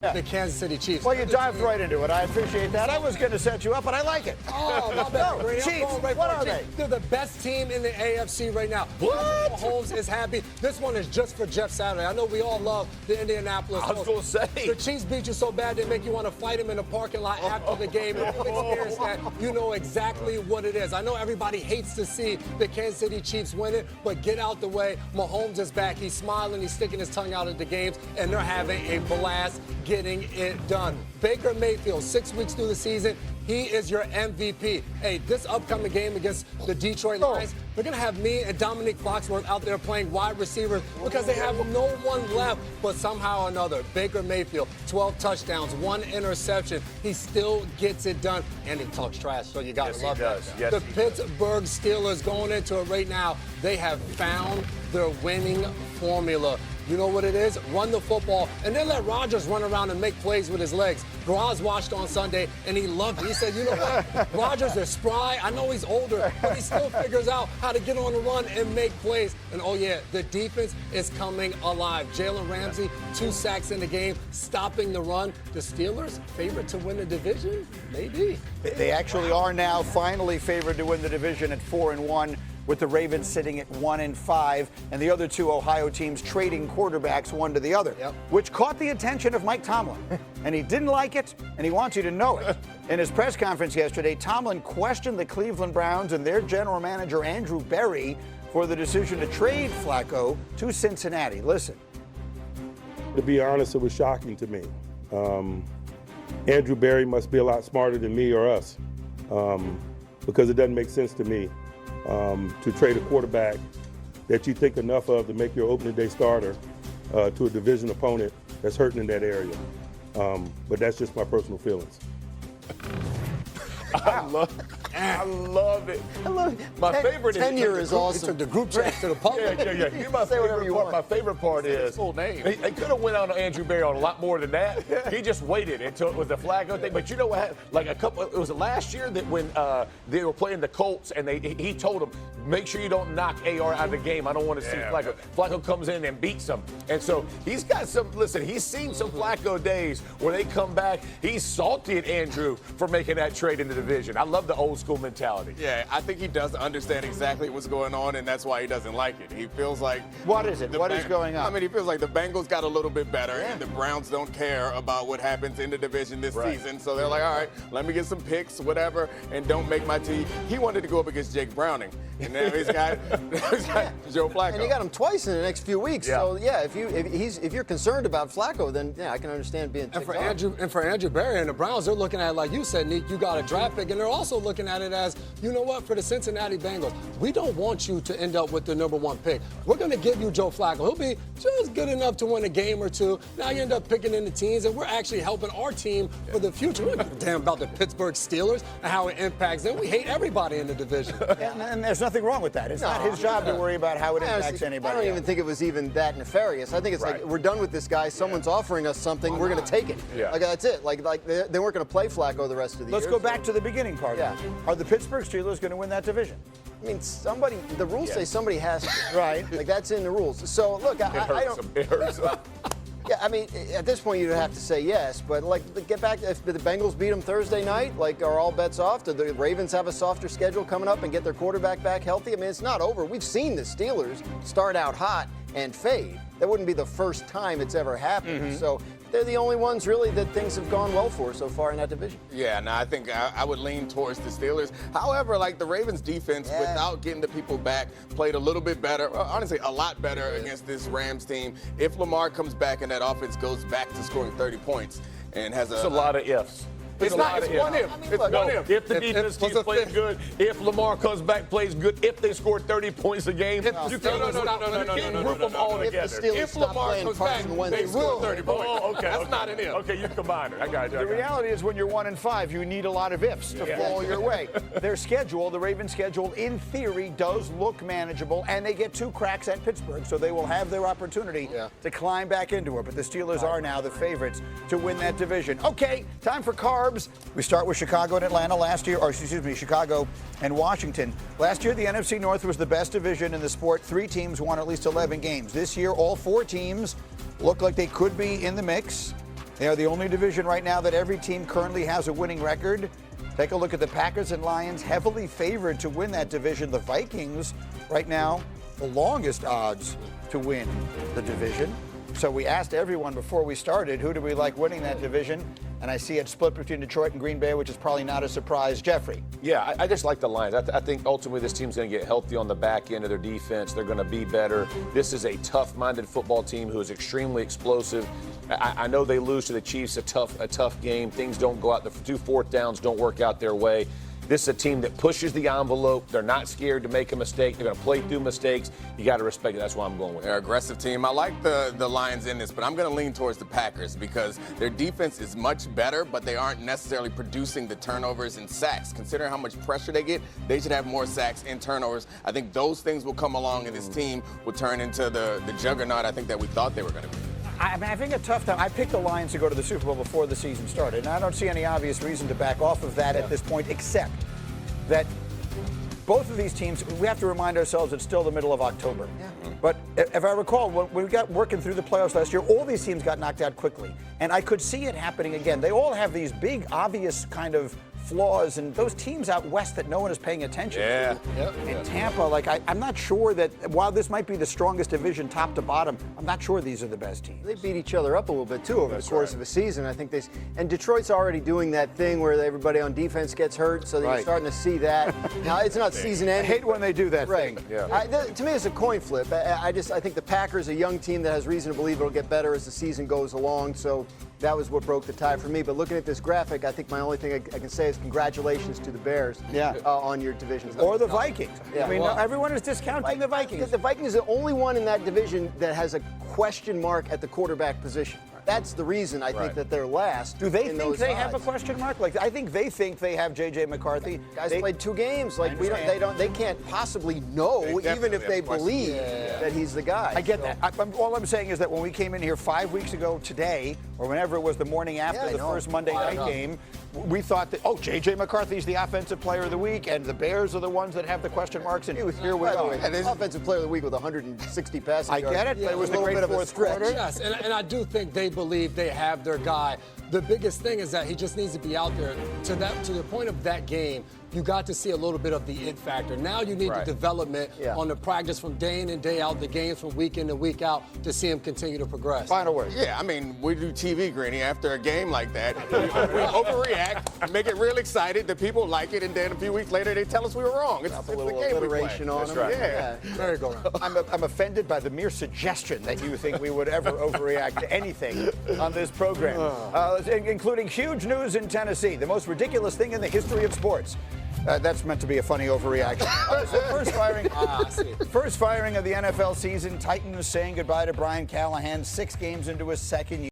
The Kansas City Chiefs. Well, you dived right into it. I appreciate that. I was going to set you up, but I like it. Oh, my bad. No, Chiefs, what are they? They're the best team in the AFC right now. What? Mahomes is happy. This one is just for Jeff Saturday. I know we all love the Indianapolis I was going to say. The Chiefs beat you so bad they make you want to fight him in the parking lot after the game. If you've experienced that, you know exactly what it is. I know everybody hates to see the Kansas City Chiefs win it, but get out the way. Mahomes is back. He's smiling. He's sticking his tongue out at the games, and they're having a blast getting it done. Baker Mayfield, 6 weeks through the season, he is your MVP. Hey, this upcoming game against the Detroit Lions, they're going to have me and Dominique Foxworth out there playing wide receivers because they have no one left. But somehow or another, Baker Mayfield, 12 touchdowns, 1 interception. He still gets it done, and he talks trash, so you got to love that. Yes, the Pittsburgh Steelers going into it right now, they have found their winning formula. You know what it is? Run the football, and then let Rodgers run around and make plays with his legs. Graz watched on Sunday, and he loved it. He said, you know what? Rodgers is spry. I know he's older, but he still figures out how to get on the run and make plays. And, oh, yeah, the defense is coming alive. Jalen Ramsey, 2 sacks in the game, stopping the run. The Steelers, favorite to win the division? Maybe. They actually are now finally favored to win the division at 4-1. With the Ravens sitting at 1-5, and the other 2 Ohio teams trading quarterbacks one to the other, which caught the attention of Mike Tomlin. And he didn't like it, and he wants you to know it. In his press conference yesterday, Tomlin questioned the Cleveland Browns and their general manager, Andrew Berry, for the decision to trade Flacco to Cincinnati. Listen. To be honest, it was shocking to me. Andrew Berry must be a lot smarter than me or us, because it doesn't make sense to me. To trade a quarterback that you think enough of to make your opening day starter to a division opponent that's hurting in that area. But that's just my personal feelings. I love it. I love it. My favorite tenure is awesome. He took the group chat to the public. Yeah. You must say whatever you want. My favorite part is full name. They could have went on Andrew Berry on a lot more than that. He just waited until it was the Flacco thing. But you know what happened? Like it was last year that when they were playing the Colts and he told them, make sure you don't knock AR out of the game. I don't want to see Flacco. Flacco comes in and beats them. And so he's got he's seen some Flacco days where they come back. He's salty at Andrew for making that trade in the division. I love the old school mentality. Yeah, I think he does understand exactly what's going on, and that's why he doesn't like it. He feels like... What is it? What is going on? I mean, he feels like the Bengals got a little bit better, and the Browns don't care about what happens in the division this season. So they're like, all right, let me get some picks, whatever, and don't make my team. He wanted to go up against Jake Browning, and now he's got Joe Flacco. And you got him twice in the next few weeks. Yeah. So, yeah, if you're concerned about Flacco, then, yeah, I can understand being ticked off. And for Andrew Berry and the Browns, they're looking at it like you said, Nick, you got a draft pick, and they're also looking at it as, you know what, for the Cincinnati Bengals, we don't want you to end up with the #1 pick. We're going to give you Joe Flacco. He'll be just good enough to win a game or two. Now you end up picking in the teams, and we're actually helping our team for the future. We don't give a damn about the Pittsburgh Steelers and how it impacts them. We hate everybody in the division. And there's nothing wrong with that. It's not his job to worry about how it impacts anybody. I don't even think it was even that nefarious. I think it's like, we're done with this guy. Someone's offering us something. We're going to take it. Yeah. Like, that's it. Like they weren't going to play Flacco the rest of the year. Let's go back to the beginning part. Yeah. Are the Pittsburgh Steelers going to win that division? I mean, the rules say somebody has to. Right. Like, that's in the rules. So, look, I don't. It hurts them. Yeah, I mean, at this point, you'd have to say yes. But, like, get back. If the Bengals beat them Thursday night, like, are all bets off? Do the Ravens have a softer schedule coming up and get their quarterback back healthy? I mean, it's not over. We've seen the Steelers start out hot and fade. That wouldn't be the first time it's ever happened. So they're the only ones, really, that things have gone well for so far in that division. Yeah, no, I think I would lean towards the Steelers. However, like the Ravens defense, without getting the people back, played a little bit better, honestly, a lot better against this Rams team. If Lamar comes back and that offense goes back to scoring 30 points and has It's a lot of ifs. It's one if. It's one if. If the defense keeps playing good, if Lamar comes back, plays good, if they score 30 points a game, you can't group them all together. If Lamar comes back, they score 30 points. Oh, okay. That's not an if. Okay, you combine it. I got it. The reality is when you're 1-5, you need a lot of ifs to fall your way. Their schedule, the Ravens' schedule, in theory, does look manageable, and they get 2 cracks at Pittsburgh, so they will have their opportunity to climb back into it. But the Steelers are now the favorites to win that division. Okay, time for carbs. We start with Chicago and Atlanta last year, or excuse me, Chicago and Washington. Last year, the NFC North was the best division in the sport. 3 teams won at least 11 games. This year, all 4 teams look like they could be in the mix. They are the only division right now that every team currently has a winning record. Take a look at the Packers and Lions, heavily favored to win that division. The Vikings, right now, the longest odds to win the division. So we asked everyone before we started, who do we like winning that division? And I see it split between Detroit and Green Bay, which is probably not a surprise. Jeffrey. Yeah, I just like the Lions. I think ultimately this team's going to get healthy on the back end of their defense. They're going to be better. This is a tough-minded football team who is extremely explosive. I know they lose to the Chiefs, a tough game. Things don't go out. The 2 fourth downs don't work out their way. This is a team that pushes the envelope. They're not scared to make a mistake. They're going to play through mistakes. You got to respect it. That's why I'm going with it. They're an aggressive team. I like the Lions in this, but I'm going to lean towards the Packers because their defense is much better, but they aren't necessarily producing the turnovers and sacks. Considering how much pressure they get, they should have more sacks and turnovers. I think those things will come along, and this team will turn into the juggernaut I think that we thought they were going to be. I'm having a tough time. I picked the Lions to go to the Super Bowl before the season started, and I don't see any obvious reason to back off of that at this point, except that both of these teams, we have to remind ourselves it's still the middle of October. Yeah. But if I recall, when we got working through the playoffs last year, all these teams got knocked out quickly. And I could see it happening again. They all have these big, obvious kind of flaws, and those teams out west that no one is paying attention to. In Tampa, like I'm not sure that while this might be the strongest division top to bottom, I'm not sure these are the best teams. They beat each other up a little bit too over the course of a season. I think and Detroit's already doing that thing where everybody on defense gets hurt, so you're starting to see that. Now it's not season ending. I hate when they do that thing. Yeah. To me, it's a coin flip. I think the Packers, a young team that has reason to believe it'll get better as the season goes along. So that was what broke the tie for me. But looking at this graphic, I think my only thing I can say is congratulations to the Bears on your division. Or the Vikings. Yeah. I mean, everyone is discounting the Vikings. The Vikings is the only one in that division that has a question mark at the quarterback position. That's the reason I think that they're last. Do they think they have a question mark? Like I think they think they have J.J. McCarthy. Guys played 2 games. Like they can't possibly know, even if they believe that he's the guy. I get that. All I'm saying is that when we came in here 5 weeks ago today, or whenever it was the morning after the first Monday night game, we thought that J.J. McCarthy's the offensive player of the week, and the Bears are the ones that have the question marks. And here we are. Offensive player of the week with 160 passing yards. I get it, but it was the great fourth quarter. Yes, and I do think they believe they have their guy. The biggest thing is that he just needs to be out there. To the point of that game, you got to see a little bit of the it factor. Now you need the development on the practice from day in and day out, the games from week in and week out to see him continue to progress. Final word. Yeah, I mean, we do TV, Greeny, after a game like that. We overreact, make it real excited, the people like it, and then a few weeks later they tell us we were wrong. It's a little game alliteration on him. Right. Yeah. There you go. I'm offended by the mere suggestion that you think we would ever overreact to anything on this program, including huge news in Tennessee, the most ridiculous thing in the history of sports. That's meant to be a funny overreaction. First firing of the NFL season. Titans saying goodbye to Brian Callahan 6 games into his second year.